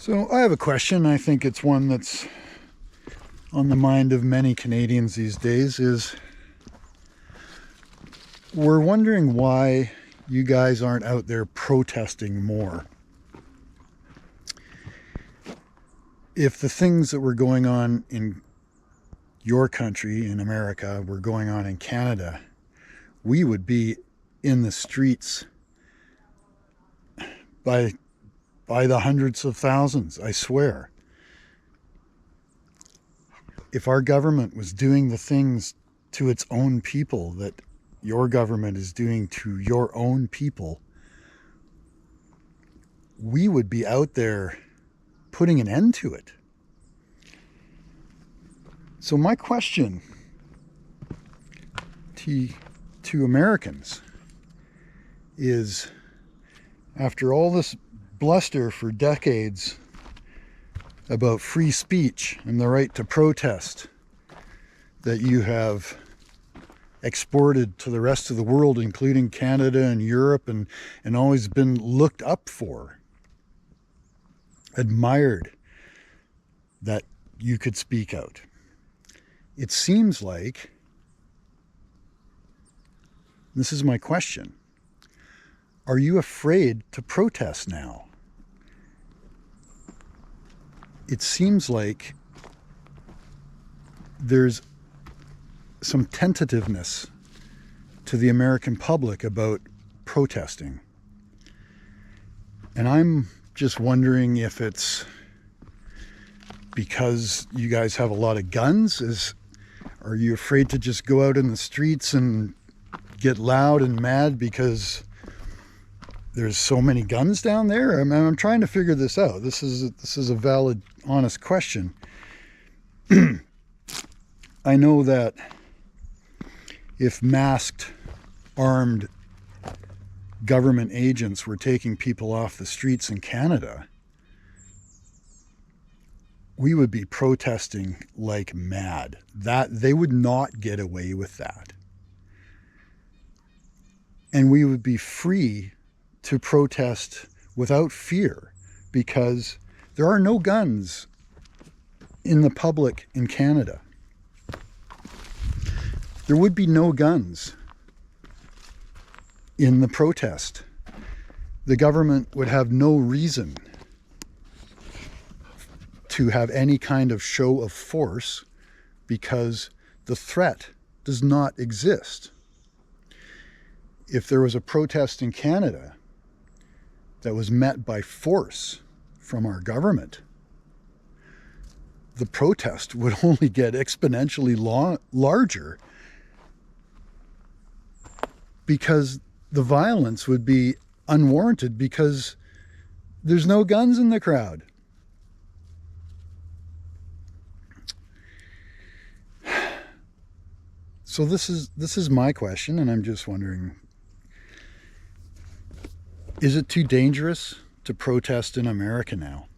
So I have a question. I think it's one that's on the mind of many Canadians these days. We're wondering why you guys aren't out there protesting more. If the things that were going on in your country, in America, were going on in Canada, we would be in the streets by the hundreds of thousands, I swear. If our government was doing the things to its own people that your government is doing to your own people, we would be out there putting an end to it. So my question to Americans is, after all this bluster for decades about free speech and the right to protest that you have exported to the rest of the world, including Canada and Europe, and always been looked up for, admired that you could speak out. It seems like, this is my question, are you afraid to protest now? It seems like there's some tentativeness to the American public about protesting. And I'm just wondering if it's because you guys have a lot of guns. Are you afraid to just go out in the streets and get loud and mad because there's so many guns down there? I'm trying to figure this out. This is a valid, honest question. I know that if masked, armed government agents were taking people off the streets in Canada, we would be protesting like mad. That they would not get away with that. And we would be free to protest without fear, because there are no guns in the public in Canada. There would be no guns in the protest. The government would have no reason to have any kind of show of force because the threat does not exist. If there was a protest in Canada that was met by force from our government, the protest would only get exponentially larger, because the violence would be unwarranted because there's no guns in the crowd. So this is my question, and I'm just wondering, is it too dangerous to protest in America now?